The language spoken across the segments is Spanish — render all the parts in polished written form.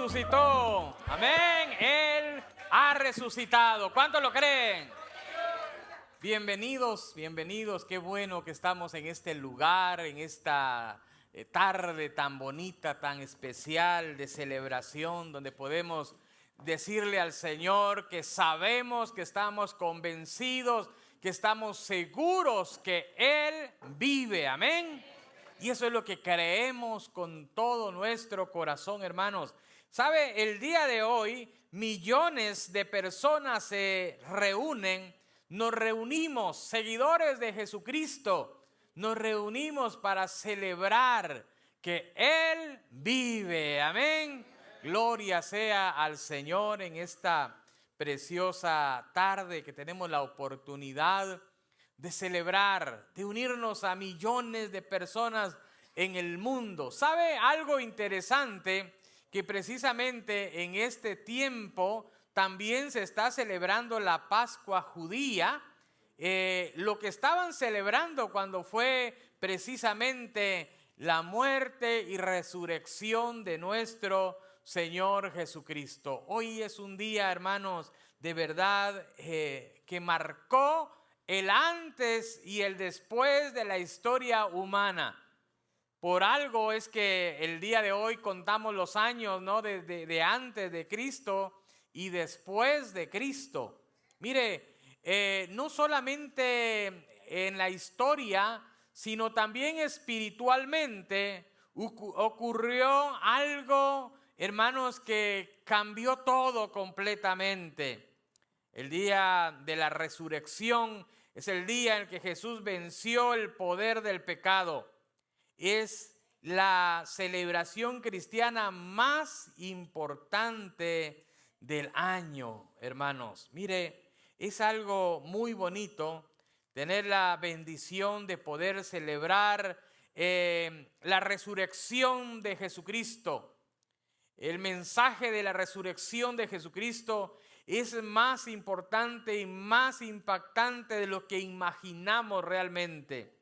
resucitó. Amén. Él ha resucitado. ¿Cuántos lo creen? Bienvenidos, bienvenidos. Qué bueno que estamos en este lugar, en esta tarde tan bonita, tan especial de celebración, donde podemos decirle al Señor que sabemos, que estamos convencidos, que estamos seguros que Él vive. Amén. Y eso es lo que creemos con todo nuestro corazón, hermanos. ¿Sabe? El día de hoy, millones de personas se reúnen, nos reunimos, seguidores de Jesucristo, nos reunimos para celebrar que Él vive. Amén. Gloria sea al Señor en esta preciosa tarde que tenemos la oportunidad de celebrar, de unirnos a millones de personas en el mundo. ¿Sabe algo interesante? Que precisamente en este tiempo también se está celebrando la Pascua judía. Lo que estaban celebrando cuando fue precisamente la muerte y resurrección de nuestro Señor Jesucristo. Hoy es un día, hermanos, de verdad que marcó el antes y el después de la historia humana. Por algo es que el día de hoy contamos los años, ¿no? de antes de Cristo y después de Cristo. Mire, no solamente en la historia, sino también espiritualmente ocurrió algo, hermanos, que cambió todo completamente. El día de la resurrección es el día en que Jesús venció el poder del pecado. Es la celebración cristiana más importante del año, hermanos. Mire, es algo muy bonito tener la bendición de poder celebrar la resurrección de Jesucristo. El mensaje de la resurrección de Jesucristo es más importante y más impactante de lo que imaginamos realmente,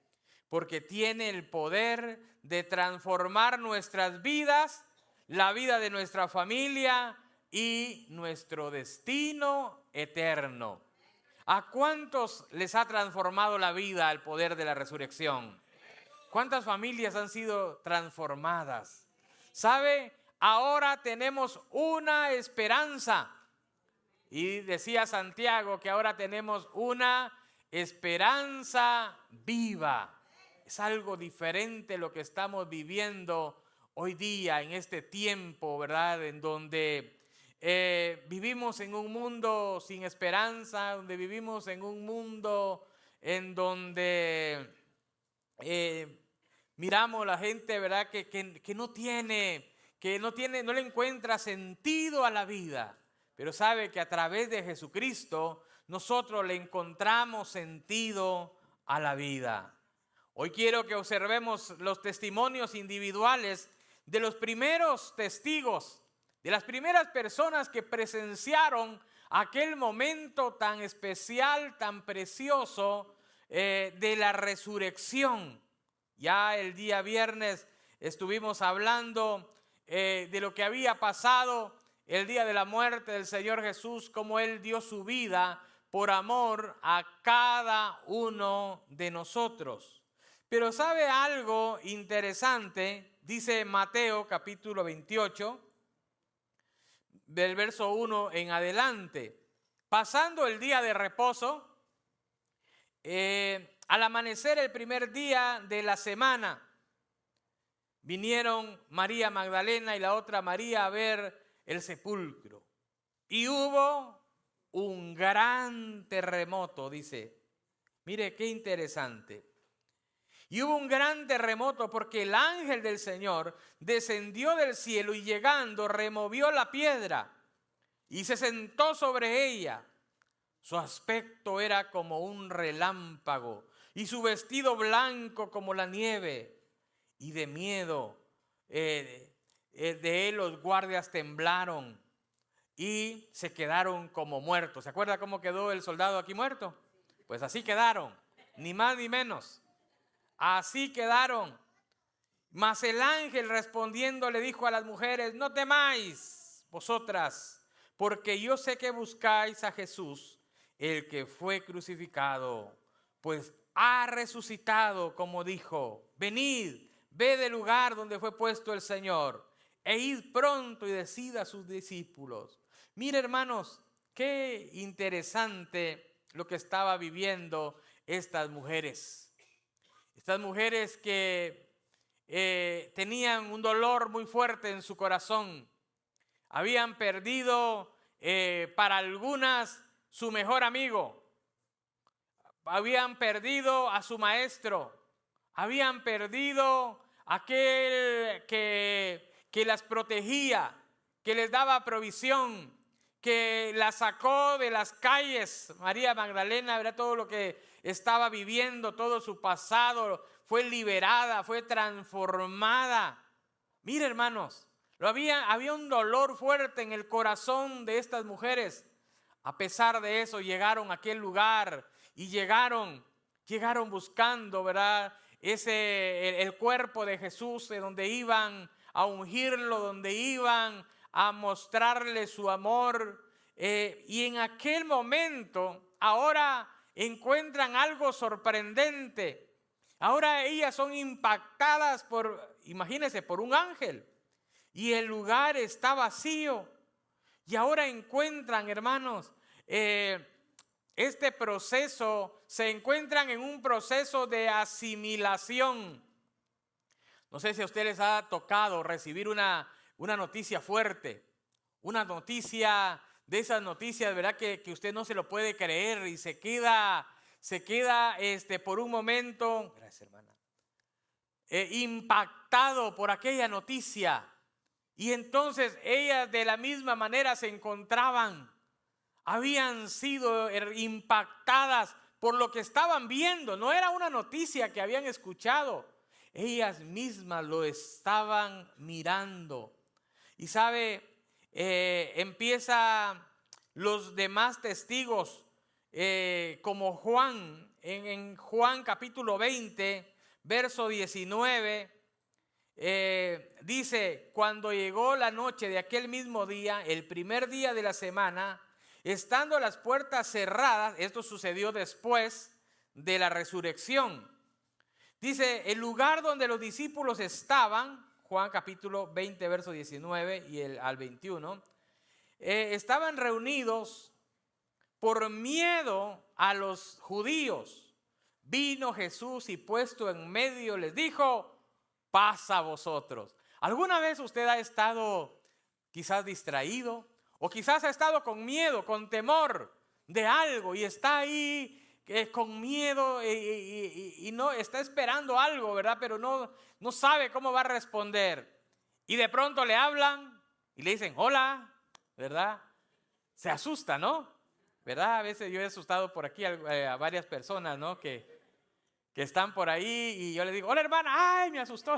porque tiene el poder de transformar nuestras vidas, la vida de nuestra familia y nuestro destino eterno. ¿A cuántos les ha transformado la vida el poder de la resurrección? ¿Cuántas familias han sido transformadas? ¿Sabe? Ahora tenemos una esperanza. Y decía Santiago que ahora tenemos una esperanza viva. Es algo diferente lo que estamos viviendo hoy día en este tiempo, ¿verdad? En donde vivimos en un mundo sin esperanza, donde vivimos en un mundo en donde miramos la gente, ¿verdad? Que no le encuentra sentido a la vida. Pero sabe que a través de Jesucristo nosotros le encontramos sentido a la vida. Hoy quiero que observemos los testimonios individuales de los primeros testigos, de las primeras personas que presenciaron aquel momento tan especial, tan precioso de la resurrección. Ya el día viernes estuvimos hablando de lo que había pasado el día de la muerte del Señor Jesús, cómo Él dio su vida por amor a cada uno de nosotros. Pero ¿sabe algo interesante? Dice Mateo capítulo 28, del verso 1 en adelante. Pasando el día de reposo, al amanecer el primer día de la semana, vinieron María Magdalena y la otra María a ver el sepulcro. Y hubo un gran terremoto, dice. Mire qué interesante. Y hubo un gran terremoto porque el ángel del Señor descendió del cielo y llegando removió la piedra y se sentó sobre ella. Su aspecto era como un relámpago y su vestido blanco como la nieve. Y de miedo de él los guardias temblaron y se quedaron como muertos. ¿Se acuerda cómo quedó el soldado aquí muerto? Pues así quedaron, ni más ni menos. Así quedaron. Mas el ángel respondiendo le dijo a las mujeres: no temáis, vosotras, porque yo sé que buscáis a Jesús, el que fue crucificado, pues ha resucitado, como dijo. Venid, ve del lugar donde fue puesto el Señor, e id pronto y decid a sus discípulos. Mire, hermanos, qué interesante lo que estaba viviendo estas mujeres. Estas mujeres que tenían un dolor muy fuerte en su corazón. Habían perdido para algunas su mejor amigo. Habían perdido a su maestro. Habían perdido aquel que las protegía, que les daba provisión, que las sacó de las calles. María Magdalena, verá todo lo que estaba viviendo, todo su pasado, fue liberada, fue transformada. Mire, hermanos, había un dolor fuerte en el corazón de estas mujeres. A pesar de eso, llegaron a aquel lugar y llegaron buscando, ¿verdad? El cuerpo de Jesús, de donde iban a ungirlo, donde iban a mostrarle su amor. Y en aquel momento, ahora encuentran algo sorprendente. Ahora ellas son impactadas imagínense, por un ángel. Y el lugar está vacío. Y ahora encuentran, hermanos, este proceso, se encuentran en un proceso de asimilación. No sé si a ustedes les ha tocado recibir una noticia fuerte, una noticia de esas noticias, ¿verdad? Que usted no se lo puede creer y se queda por un momento, gracias hermana, impactado por aquella noticia. Y entonces ellas de la misma manera se encontraban, habían sido impactadas por lo que estaban viendo. No era una noticia que habían escuchado, ellas mismas lo estaban mirando. Y sabe, empieza los demás testigos, como Juan, en Juan capítulo 20, verso 19, dice: cuando llegó la noche de aquel mismo día, el primer día de la semana, estando las puertas cerradas, esto sucedió después de la resurrección. Dice, el lugar donde los discípulos estaban, Juan capítulo 20, verso 19 y al 21, estaban reunidos por miedo a los judíos. Vino Jesús y puesto en medio les dijo: paz a vosotros. ¿Alguna vez usted ha estado quizás distraído o quizás ha estado con miedo, con temor de algo y está ahí con miedo y no está esperando algo, ¿verdad? Pero no sabe cómo va a responder. Y de pronto le hablan y le dicen hola, ¿verdad? Se asusta, ¿no? ¿Verdad? A veces yo he asustado por aquí a varias personas, ¿no? Que están por ahí y yo les digo, hola hermana, ay, me asustó.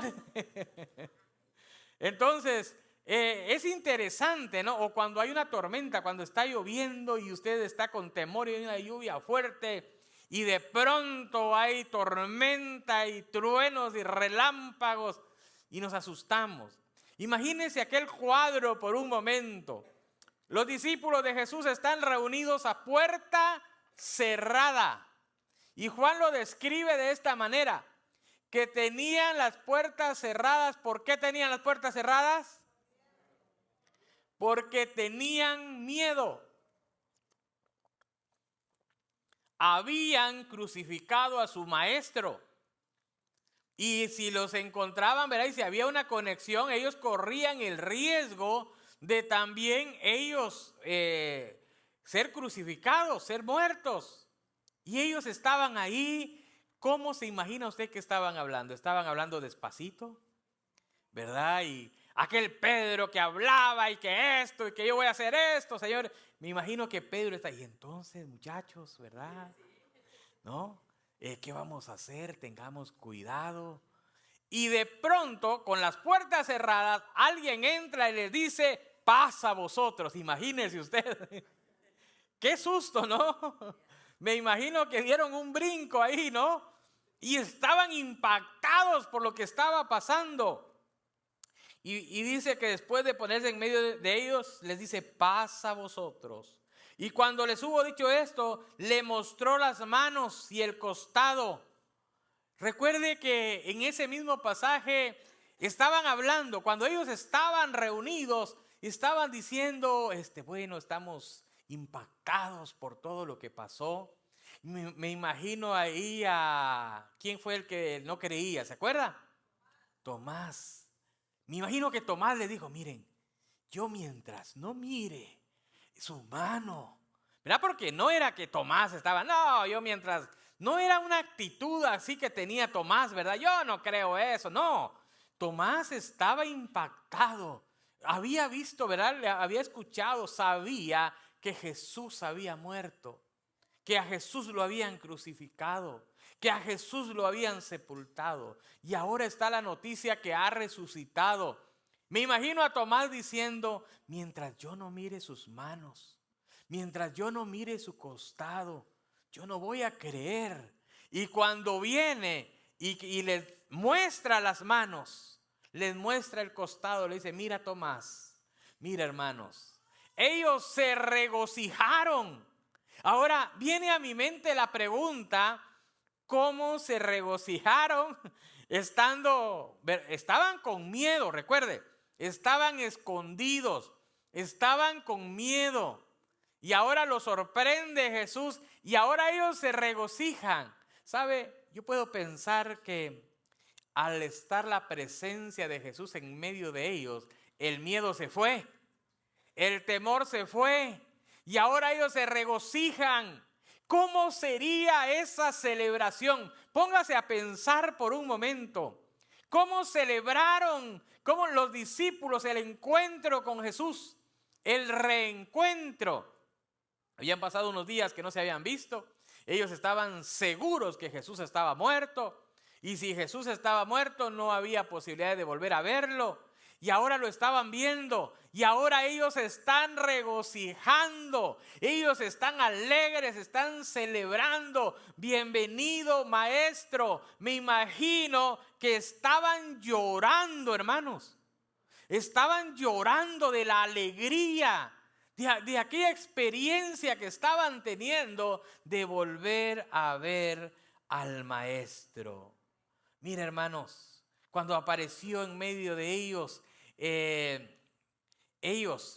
Entonces, es interesante, ¿no? O cuando hay una tormenta, cuando está lloviendo y usted está con temor y hay una lluvia fuerte y de pronto hay tormenta y truenos y relámpagos y nos asustamos. Imagínense aquel cuadro por un momento. Los discípulos de Jesús están reunidos a puerta cerrada. Y Juan lo describe de esta manera, que tenían las puertas cerradas. ¿Por qué tenían las puertas cerradas? Porque tenían miedo. Habían crucificado a su maestro. Y si los encontraban, ¿verdad? Y si había una conexión, ellos corrían el riesgo de también ellos ser crucificados, ser muertos. Y ellos estaban ahí. ¿Cómo se imagina usted que estaban hablando? Estaban hablando despacito, ¿verdad? Y aquel Pedro que hablaba y que esto y que yo voy a hacer esto, Señor. Me imagino que Pedro está ahí. Entonces, muchachos, ¿verdad? ¿No? ¿Qué vamos a hacer? Tengamos cuidado. Y de pronto, con las puertas cerradas, alguien entra y les dice: paz a vosotros. Imagínense usted. Qué susto, ¿no? Me imagino que dieron un brinco ahí, ¿no? Y estaban impactados por lo que estaba pasando. Y dice que después de ponerse en medio de ellos, les dice, paz a vosotros. Y cuando les hubo dicho esto, le mostró las manos y el costado. Recuerde que en ese mismo pasaje estaban hablando, cuando ellos estaban reunidos, estaban diciendo, bueno, estamos impactados por todo lo que pasó. Me imagino ahí a, ¿quién fue el que no creía? ¿Se acuerda? Tomás. Me imagino que Tomás le dijo, miren, yo mientras no mire su mano, ¿verdad? Porque no era que Tomás estaba, no, yo mientras, no era una actitud así que tenía Tomás, ¿verdad? Yo no creo eso, no. Tomás estaba impactado, había visto, ¿verdad? Había escuchado, sabía que Jesús había muerto, que a Jesús lo habían crucificado, que a Jesús lo habían sepultado. Y ahora está la noticia que ha resucitado. Me imagino a Tomás diciendo, mientras yo no mire sus manos, mientras yo no mire su costado, yo no voy a creer. Y cuando viene y les muestra las manos, les muestra el costado, le dice, mira Tomás, mira hermanos, ellos se regocijaron. Ahora viene a mi mente la pregunta, ¿cómo se regocijaron estaban con miedo? Recuerde, estaban escondidos, estaban con miedo. Y ahora los sorprende Jesús y ahora ellos se regocijan. ¿Sabe? Yo puedo pensar que al estar la presencia de Jesús en medio de ellos, el miedo se fue, el temor se fue y ahora ellos se regocijan. ¿Cómo sería esa celebración? Póngase a pensar por un momento. ¿Cómo celebraron, cómo los discípulos el encuentro con Jesús? El reencuentro. Habían pasado unos días que no se habían visto. Ellos estaban seguros que Jesús estaba muerto. Y si Jesús estaba muerto, no había posibilidad de volver a verlo. Y ahora lo estaban viendo. Y ahora ellos están regocijando. Ellos están alegres, están celebrando. Bienvenido, maestro. Me imagino que estaban llorando, hermanos. Estaban llorando de la alegría, de aquella experiencia que estaban teniendo de volver a ver al maestro. Mira, hermanos, cuando apareció en medio de ellos,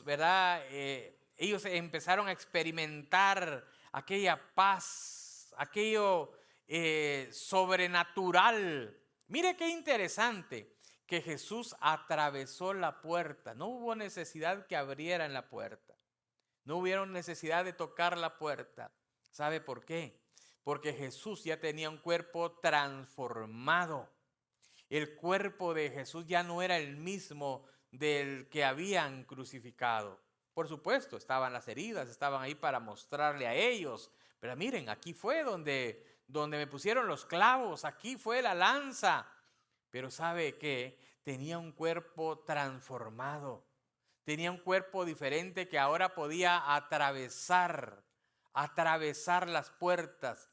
¿verdad? Ellos empezaron a experimentar aquella paz, aquello sobrenatural. Mire qué interesante que Jesús atravesó la puerta. No hubo necesidad que abrieran la puerta. No hubieron necesidad de tocar la puerta. ¿Sabe por qué? Porque Jesús ya tenía un cuerpo transformado. El cuerpo de Jesús ya no era el mismo del que habían crucificado. Por supuesto, estaban las heridas, estaban ahí para mostrarle a ellos. Pero miren, aquí fue donde me pusieron los clavos, aquí fue la lanza. Pero ¿sabe qué? Tenía un cuerpo transformado. Tenía un cuerpo diferente que ahora podía atravesar las puertas.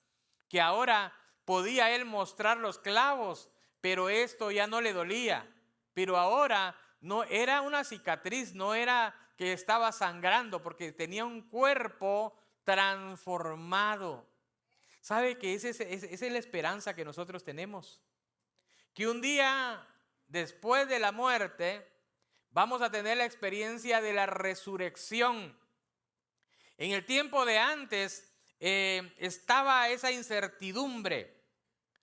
Que ahora podía él mostrar los clavos, pero esto ya no le dolía. Pero ahora no era una cicatriz, no era que estaba sangrando, porque tenía un cuerpo transformado. ¿Sabe que esa es la esperanza que nosotros tenemos? Que un día después de la muerte vamos a tener la experiencia de la resurrección. En el tiempo de antes estaba esa incertidumbre.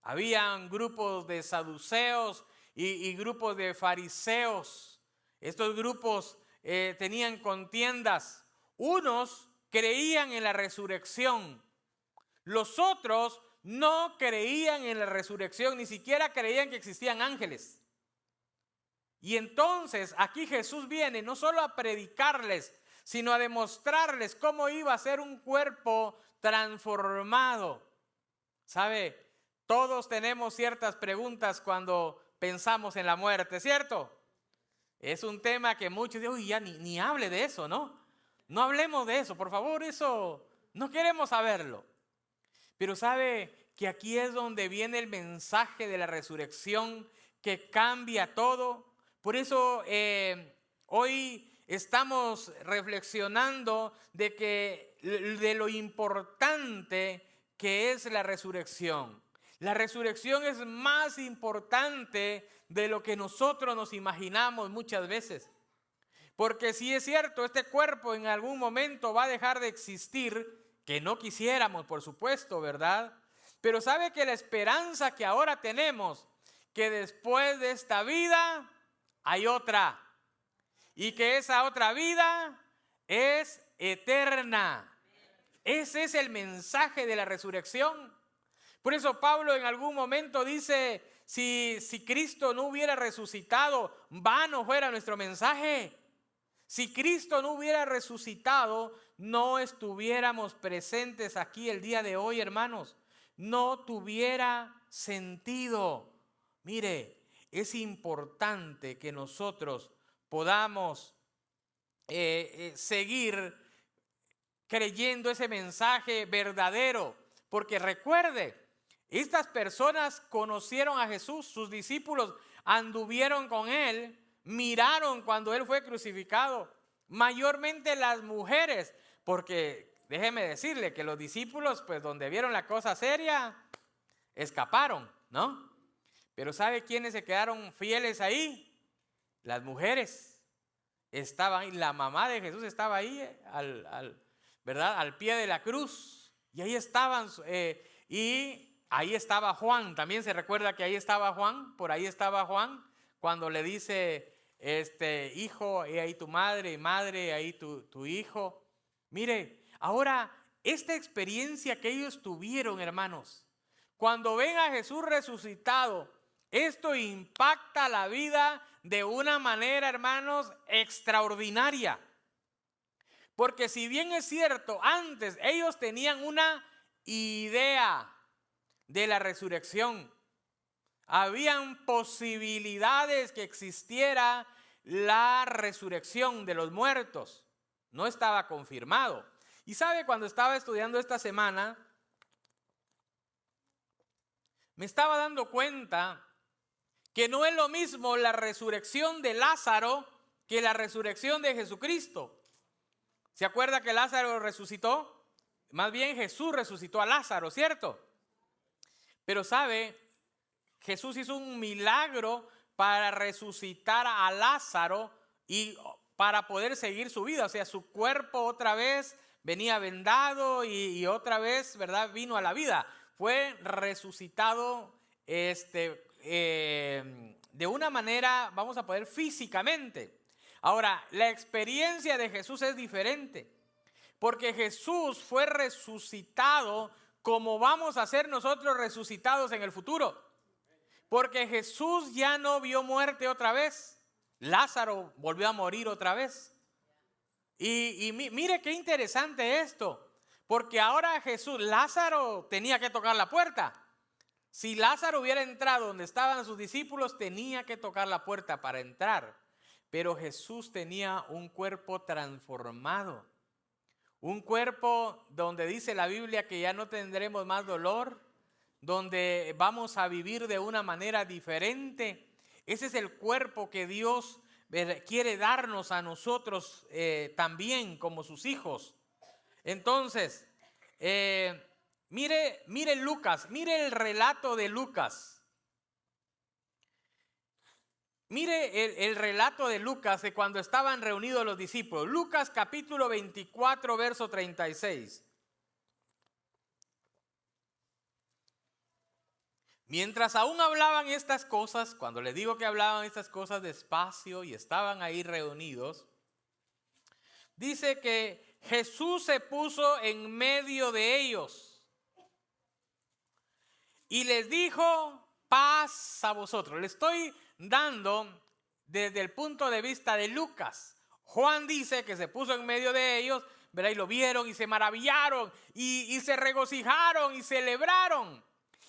Habían grupos de saduceos y grupos de fariseos. Estos grupos tenían contiendas. Unos creían en la resurrección. Los otros no creían en la resurrección, ni siquiera creían que existían ángeles. Y entonces aquí Jesús viene no solo a predicarles, sino a demostrarles cómo iba a ser un cuerpo transformado. ¿Sabe? Todos tenemos ciertas preguntas cuando pensamos en la muerte, ¿cierto? Es un tema que muchos dicen, uy, ya ni hable de eso, ¿no? No hablemos de eso, por favor, eso no queremos saberlo. Pero ¿sabe que aquí es donde viene el mensaje de la resurrección que cambia todo? Por eso hoy estamos reflexionando de lo importante que es la resurrección. La resurrección es más importante de lo que nosotros nos imaginamos muchas veces. Porque si es cierto, este cuerpo en algún momento va a dejar de existir, que no quisiéramos, por supuesto, ¿verdad? Pero sabe que la esperanza que ahora tenemos, que después de esta vida hay otra, y que esa otra vida es eterna. Ese es el mensaje de la resurrección. Por eso Pablo en algún momento dice, si Cristo no hubiera resucitado, vano fuera nuestro mensaje. Si Cristo no hubiera resucitado, no estuviéramos presentes aquí el día de hoy, hermanos. No tuviera sentido. Mire, es importante que nosotros podamos seguir creyendo ese mensaje verdadero. Porque recuerde, estas personas conocieron a Jesús, sus discípulos anduvieron con él, miraron cuando él fue crucificado, mayormente las mujeres, porque déjeme decirle que los discípulos, pues donde vieron la cosa seria, escaparon, ¿no? Pero ¿sabe quiénes se quedaron fieles ahí? Las mujeres. Estaban ahí, la mamá de Jesús estaba ahí, ¿verdad? Al pie de la cruz, y ahí estaban, y ahí estaba Juan, también se recuerda que ahí estaba Juan, por ahí estaba Juan, cuando le dice, hijo, y ahí tu madre, y madre, ahí tu hijo. Mire, ahora, esta experiencia que ellos tuvieron, hermanos, cuando ven a Jesús resucitado, esto impacta la vida de una manera, hermanos, extraordinaria. Porque si bien es cierto, antes ellos tenían una idea de la resurrección, habían posibilidades que existiera la resurrección de los muertos. No estaba confirmado. Y sabe, cuando estaba estudiando esta semana, me estaba dando cuenta que no es lo mismo la resurrección de Lázaro que la resurrección de Jesucristo. ¿Se acuerda que Lázaro resucitó? Más bien Jesús resucitó a Lázaro, ¿cierto? Pero sabe, Jesús hizo un milagro para resucitar a Lázaro y para poder seguir su vida. O sea, su cuerpo otra vez venía vendado y otra vez, ¿verdad?, vino a la vida. Fue resucitado de una manera, vamos a poder, físicamente. Ahora, la experiencia de Jesús es diferente, porque Jesús fue resucitado como vamos a ser nosotros resucitados en el futuro. Porque Jesús ya no vio muerte otra vez. Lázaro volvió a morir otra vez. Y mire qué interesante esto, porque ahora Lázaro tenía que tocar la puerta. Si Lázaro hubiera entrado donde estaban sus discípulos, tenía que tocar la puerta para entrar. Pero Jesús tenía un cuerpo transformado. Un cuerpo donde dice la Biblia que ya no tendremos más dolor, donde vamos a vivir de una manera diferente. Ese es el cuerpo que Dios quiere darnos a nosotros también como sus hijos. Entonces, mire Lucas, mire el relato de Lucas. Mire el relato de Lucas de cuando estaban reunidos los discípulos. Lucas capítulo 24, verso 36. Mientras aún hablaban estas cosas, cuando les digo que hablaban estas cosas despacio y estaban ahí reunidos, dice que Jesús se puso en medio de ellos y les dijo: paz a vosotros. Le estoy dando desde el punto de vista de Lucas. Juan dice que se puso en medio de ellos, ¿verdad? Y lo vieron y se maravillaron y se regocijaron y celebraron.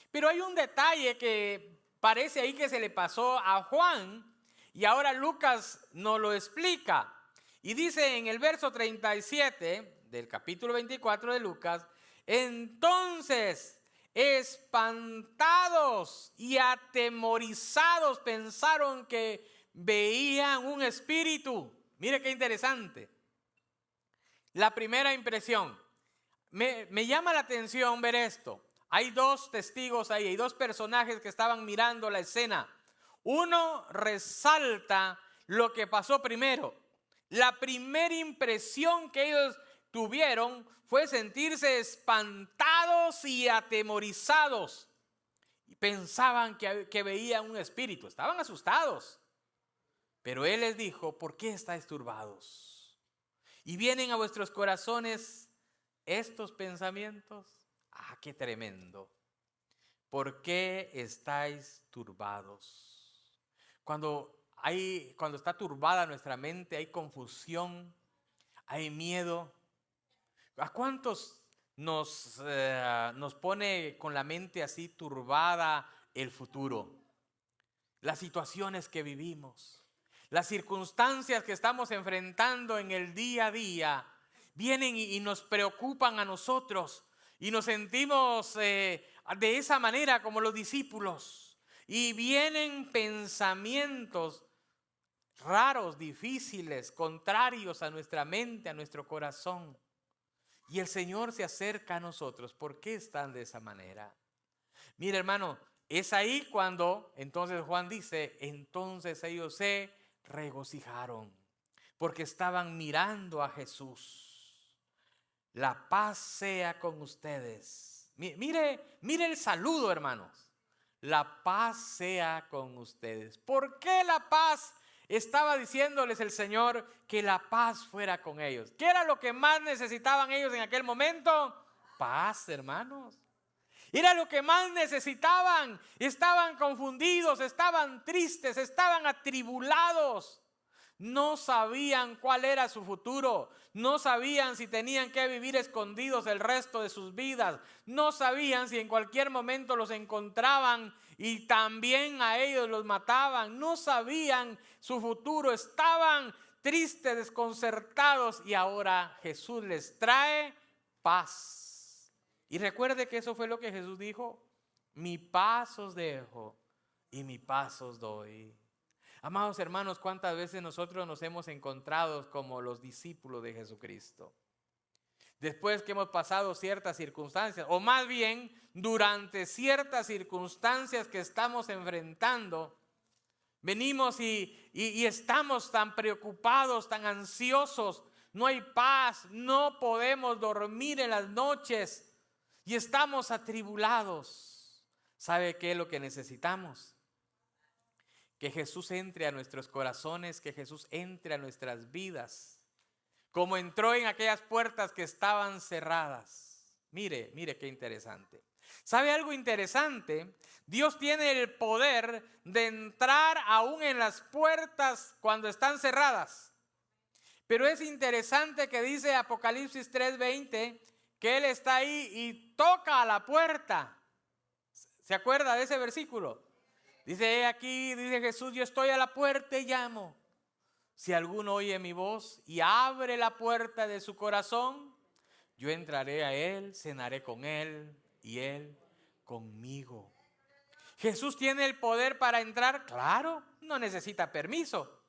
Pero hay un detalle que parece ahí que se le pasó a Juan y ahora Lucas nos lo explica. Y dice en el verso 37 del capítulo 24 de Lucas: entonces, espantados y atemorizados, pensaron que veían un espíritu. Mire qué interesante. La primera impresión. Me llama la atención ver esto. Hay dos testigos ahí, hay dos personajes que estaban mirando la escena. Uno resalta lo que pasó primero. La primera impresión que ellos tuvieron fue sentirse espantados y atemorizados. Y pensaban que veían un espíritu, estaban asustados. Pero Él les dijo, ¿por qué estáis turbados? Y vienen a vuestros corazones estos pensamientos. ¡Ah, qué tremendo! ¿Por qué estáis turbados? Cuando está turbada nuestra mente, hay confusión, hay miedo. ¿A cuántos nos pone con la mente así turbada el futuro? Las situaciones que vivimos, las circunstancias que estamos enfrentando en el día a día, vienen y nos preocupan a nosotros y nos sentimos de esa manera como los discípulos. Y vienen pensamientos raros, difíciles, contrarios a nuestra mente, a nuestro corazón. Y el Señor se acerca a nosotros. ¿Por qué están de esa manera? Mira, hermano, es ahí cuando entonces Juan dice, entonces ellos se regocijaron porque estaban mirando a Jesús. La paz sea con ustedes. Mire el saludo, hermanos. La paz sea con ustedes. ¿Por qué la paz? Estaba diciéndoles el Señor que la paz fuera con ellos. ¿Qué era lo que más necesitaban ellos en aquel momento? Paz, hermanos. Era lo que más necesitaban. Estaban confundidos, estaban tristes, estaban atribulados. No sabían cuál era su futuro. No sabían si tenían que vivir escondidos el resto de sus vidas. No sabían si en cualquier momento los encontraban y también a ellos los mataban. No sabían su futuro. Estaban tristes, desconcertados, y ahora Jesús les trae paz. Y recuerde que eso fue lo que Jesús dijo: mi paz os dejo y mi paz os doy. Amados hermanos, ¿cuántas veces nosotros nos hemos encontrado como los discípulos de Jesucristo? Después que hemos pasado ciertas circunstancias, o más bien durante ciertas circunstancias que estamos enfrentando, venimos y estamos tan preocupados, tan ansiosos, no hay paz, no podemos dormir en las noches y estamos atribulados. ¿Sabe qué es lo que necesitamos? Que Jesús entre a nuestros corazones, que Jesús entre a nuestras vidas, como entró en aquellas puertas que estaban cerradas. Mire qué interesante. ¿Sabe algo interesante? Dios tiene el poder de entrar aún en las puertas cuando están cerradas. Pero es interesante que dice Apocalipsis 3:20 que Él está ahí y toca a la puerta. ¿Se acuerda de ese versículo? Dice aquí, dice Jesús, yo estoy a la puerta y llamo. Si alguno oye mi voz y abre la puerta de su corazón, yo entraré a él, cenaré con él y él conmigo. Jesús tiene el poder para entrar, claro, no necesita permiso.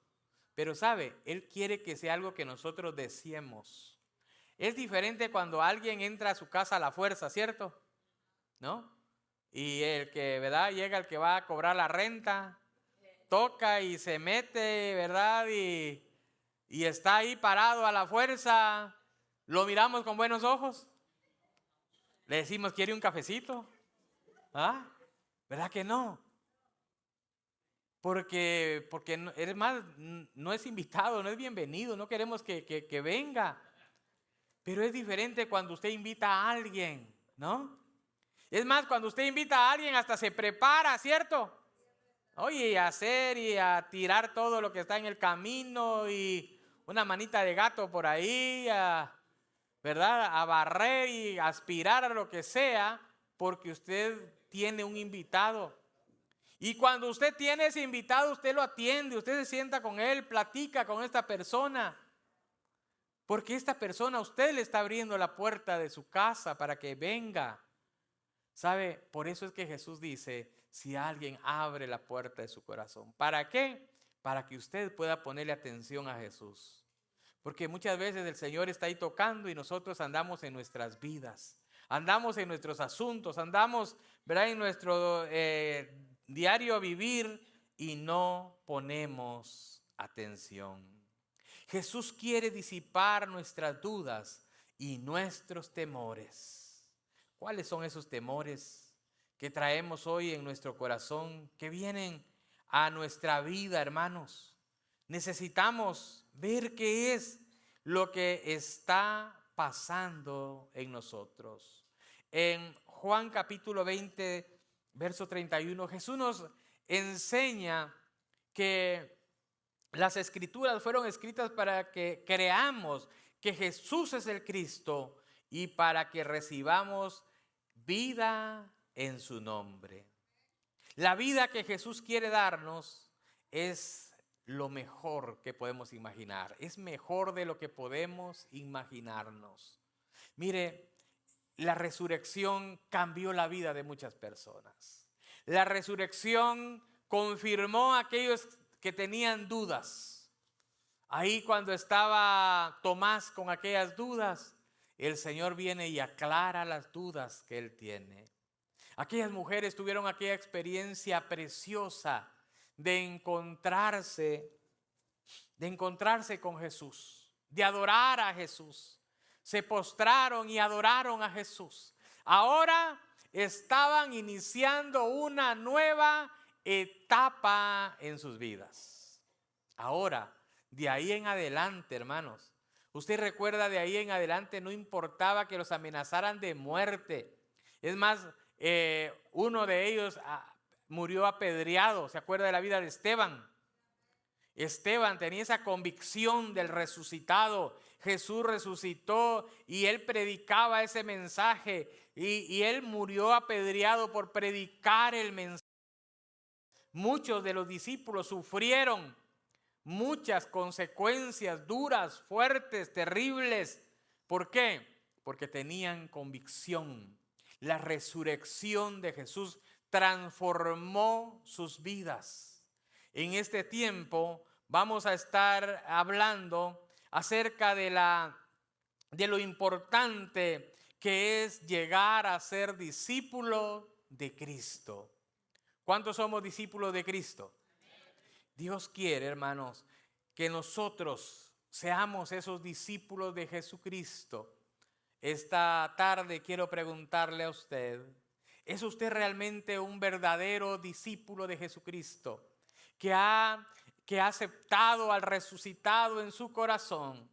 Pero sabe, Él quiere que sea algo que nosotros deseemos. Es diferente cuando alguien entra a su casa a la fuerza, ¿cierto? ¿No? Y el que, ¿verdad? Llega el que va a cobrar la renta, toca y se mete, ¿verdad? Y está ahí parado a la fuerza. ¿Lo miramos con buenos ojos? Le decimos, ¿quiere un cafecito? ¿Ah? ¿Verdad que no? Porque eres más, no es invitado, no es bienvenido, no queremos que venga. Pero es diferente cuando usted invita a alguien, ¿no? Es más, cuando usted invita a alguien hasta se prepara, ¿cierto? Oye, a hacer y a tirar todo lo que está en el camino y una manita de gato por ahí, ¿verdad? A barrer y aspirar a lo que sea, porque usted tiene un invitado. Y cuando usted tiene ese invitado, usted lo atiende, usted se sienta con él, platica con esta persona. Porque esta persona, usted le está abriendo la puerta de su casa para que venga. ¿Sabe? Por eso es que Jesús dice, si alguien abre la puerta de su corazón. ¿Para qué? para que usted pueda ponerle atención a Jesús. Porque muchas veces el Señor está ahí tocando y nosotros andamos en nuestras vidas, andamos en nuestros asuntos, andamos, ¿verdad?, en nuestro diario vivir y no ponemos atención. Jesús quiere disipar nuestras dudas y nuestros temores. ¿Cuáles son esos temores que traemos hoy en nuestro corazón, que vienen a nuestra vida, hermanos? Necesitamos ver qué es lo que está pasando en nosotros. En Juan capítulo 20, verso 31, Jesús nos enseña que las escrituras fueron escritas para que creamos que Jesús es el Cristo y para que recibamos vida en su nombre. La vida que Jesús quiere darnos es lo mejor que podemos imaginar. Es mejor de lo que podemos imaginarnos. Mire, la resurrección cambió la vida de muchas personas. La resurrección confirmó a aquellos que tenían dudas. Ahí cuando estaba Tomás con aquellas dudas, el Señor viene y aclara las dudas que él tiene. Aquellas mujeres tuvieron aquella experiencia preciosa de encontrarse con Jesús, de adorar a Jesús. Se postraron y adoraron a Jesús. Ahora estaban iniciando una nueva etapa en sus vidas. Ahora, de ahí en adelante, hermanos, usted recuerda, de ahí en adelante no importaba que los amenazaran de muerte. Es más, uno de ellos murió apedreado. ¿Se acuerda de la vida de Esteban? Esteban tenía esa convicción del resucitado. Jesús resucitó y él predicaba ese mensaje y él murió apedreado por predicar el mensaje. Muchos de los discípulos sufrieron muchas consecuencias duras, fuertes, terribles. ¿Por qué? Porque tenían convicción. La resurrección de Jesús transformó sus vidas. En este tiempo vamos a estar hablando acerca de lo importante que es llegar a ser discípulo de Cristo. ¿Cuántos somos discípulos de Cristo? Dios quiere, hermanos, que nosotros seamos esos discípulos de Jesucristo. Esta tarde quiero preguntarle a usted, ¿es usted realmente un verdadero discípulo de Jesucristo que ha aceptado al resucitado en su corazón?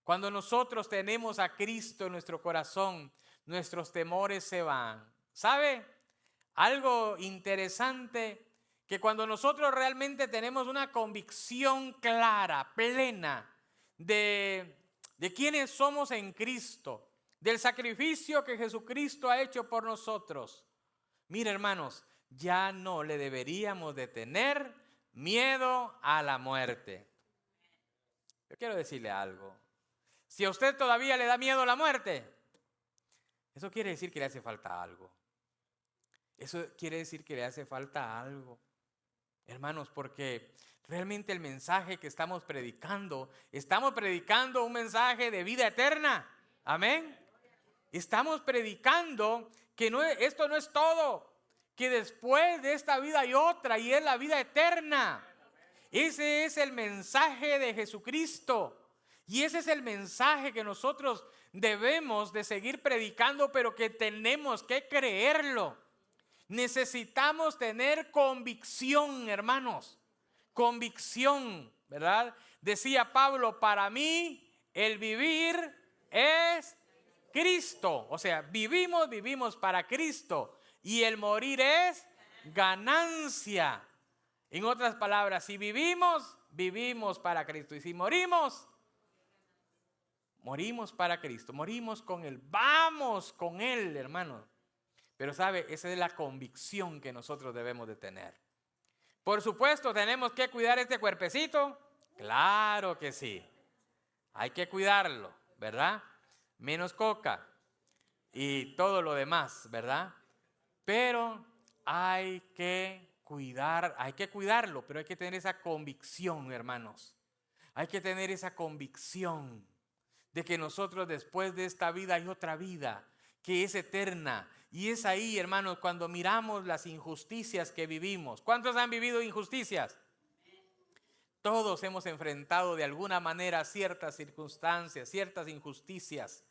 Cuando nosotros tenemos a Cristo en nuestro corazón, nuestros temores se van. ¿Sabe? Algo interesante, que cuando nosotros realmente tenemos una convicción clara, plena de quiénes somos en Cristo, del sacrificio que Jesucristo ha hecho por nosotros, mire, hermanos, ya no le deberíamos de tener miedo a la muerte. Yo quiero decirle algo. Si a usted todavía le da miedo a la muerte, eso quiere decir que le hace falta algo. Eso quiere decir que le hace falta algo. Hermanos, porque realmente el mensaje que estamos predicando un mensaje de vida eterna. Amén. Estamos predicando que esto no es todo, que después de esta vida hay otra y es la vida eterna. Ese es el mensaje de Jesucristo. Y ese es el mensaje que nosotros debemos de seguir predicando, pero que tenemos que creerlo. Necesitamos tener convicción, hermanos. Convicción, ¿verdad? Decía Pablo, para mí el vivir es Cristo. O sea, vivimos para Cristo. Y el morir es ganancia. En otras palabras, si vivimos para Cristo. Y si morimos para Cristo. Morimos con Él. Vamos con Él, hermanos. Pero sabe, esa es la convicción que nosotros debemos de tener. Por supuesto, tenemos que cuidar este cuerpecito. Claro que sí. Hay que cuidarlo, ¿verdad? Menos coca y todo lo demás, ¿verdad? Pero hay que hay que cuidarlo, pero hay que tener esa convicción, hermanos. Hay que tener esa convicción de que nosotros después de esta vida hay otra vida que es eterna. Y es ahí, hermanos, cuando miramos las injusticias que vivimos. ¿Cuántos han vivido injusticias? Todos hemos enfrentado de alguna manera ciertas circunstancias, ciertas injusticias.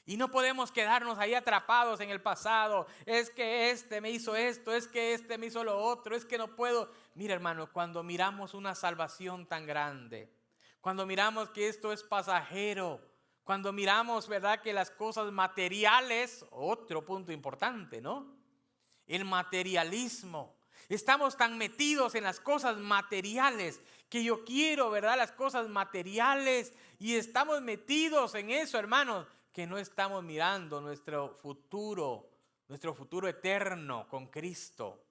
Y no podemos quedarnos ahí atrapados en el pasado. Es que este me hizo esto, es que este me hizo lo otro, es que no puedo. Mira, hermano, cuando miramos una salvación tan grande, cuando miramos que esto es pasajero, cuando miramos, ¿verdad?, que las cosas materiales, otro punto importante, ¿no? El materialismo. Estamos tan metidos en las cosas materiales que yo quiero, ¿verdad?, las cosas materiales, y estamos metidos en eso, hermanos, que no estamos mirando nuestro futuro eterno con Cristo.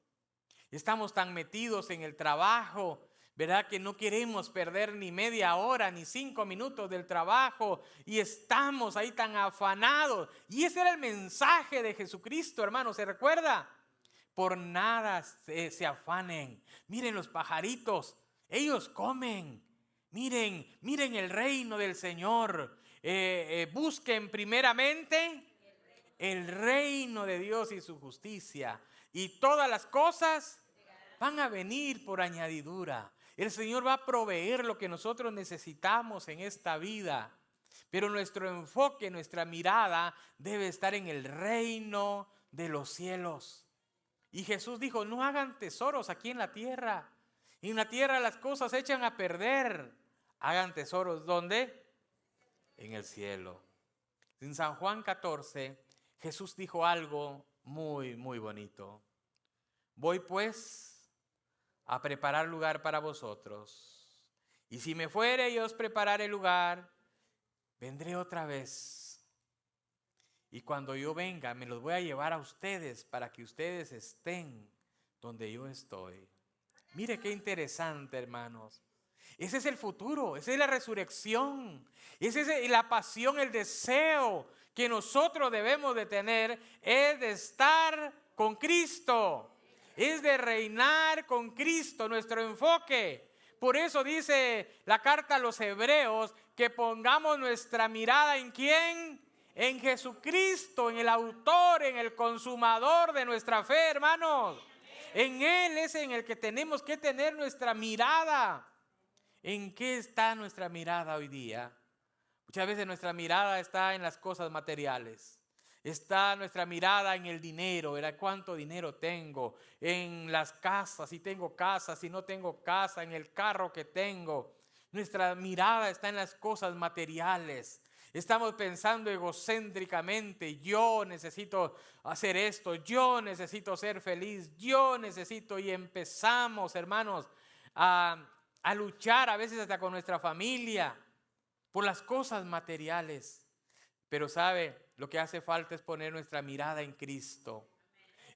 Estamos tan metidos en el trabajo, ¿verdad?, que no queremos perder ni media hora ni 5 minutos del trabajo, y estamos ahí tan afanados. Y ese era el mensaje de Jesucristo, hermanos, ¿se recuerda? Por nada se afanen. Miren los pajaritos, ellos comen. Miren el reino del Señor. Busquen primeramente el reino de Dios y su justicia, y todas las cosas van a venir por añadidura. El Señor va a proveer lo que nosotros necesitamos en esta vida, pero nuestro enfoque, nuestra mirada debe estar en el reino de los cielos. Y Jesús dijo: no hagan tesoros aquí en la tierra. En la tierra las cosas se echan a perder. Hagan tesoros, ¿dónde? En el cielo. En San Juan 14, Jesús dijo algo muy, muy bonito. Voy pues a preparar lugar para vosotros. Y si me fuere y os prepararé lugar, vendré otra vez. Y cuando yo venga, me los voy a llevar a ustedes para que ustedes estén donde yo estoy. Mire qué interesante, hermanos. Ese es el futuro, esa es la resurrección, esa es la pasión, el deseo que nosotros debemos de tener, es de estar con Cristo, es de reinar con Cristo, nuestro enfoque. Por eso dice la carta a los Hebreos que pongamos nuestra mirada ¿en quién? En Jesucristo, en el autor, en el consumador de nuestra fe, hermanos. En Él es en el que tenemos que tener nuestra mirada. ¿En qué está nuestra mirada hoy día? Muchas veces nuestra mirada está en las cosas materiales. Está nuestra mirada en el dinero, ¿verdad? ¿Cuánto dinero tengo? En las casas, si tengo casa, si no tengo casa, en el carro que tengo. Nuestra mirada está en las cosas materiales. Estamos pensando egocéntricamente: yo necesito hacer esto, yo necesito ser feliz, yo necesito, y empezamos, hermanos, a luchar a veces hasta con nuestra familia por las cosas materiales. Pero sabe, lo que hace falta es poner nuestra mirada en Cristo.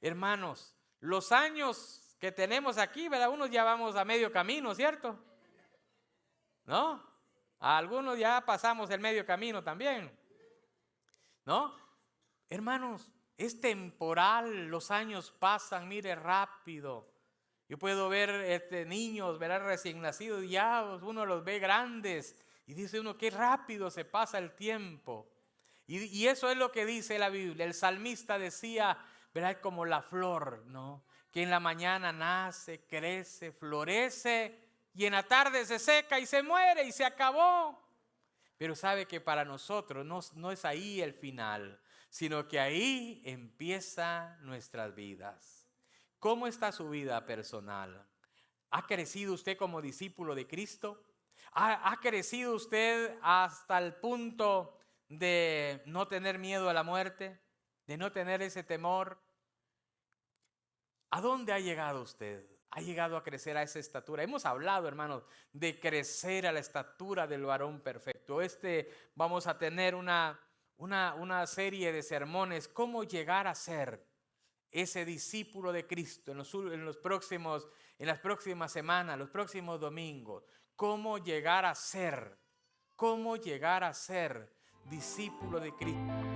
Hermanos, los años que tenemos aquí, ¿verdad? Unos ya vamos a medio camino, ¿cierto? ¿No? A algunos ya pasamos el medio camino también, ¿no? Hermanos, es temporal, los años pasan, mire, rápido. Yo puedo ver niños, ¿verdad?, recién nacidos, ya uno los ve grandes y dice uno: qué rápido se pasa el tiempo. Y eso es lo que dice la Biblia. El salmista decía, ¿verdad?, como la flor, ¿no?, que en la mañana nace, crece, florece, y en la tarde se seca y se muere y se acabó. Pero sabe que para nosotros no es ahí el final, sino que ahí empiezan nuestras vidas. ¿Cómo está su vida personal? ¿Ha crecido usted como discípulo de Cristo? ¿Ha crecido usted hasta el punto de no tener miedo a la muerte? ¿De no tener ese temor? ¿A dónde ha llegado usted? ¿Ha llegado a crecer a esa estatura? Hemos hablado, hermanos, de crecer a la estatura del varón perfecto. Vamos a tener una serie de sermones, cómo llegar a ser ese discípulo de Cristo en las próximas semanas, los próximos domingos. Cómo llegar a ser discípulo de Cristo.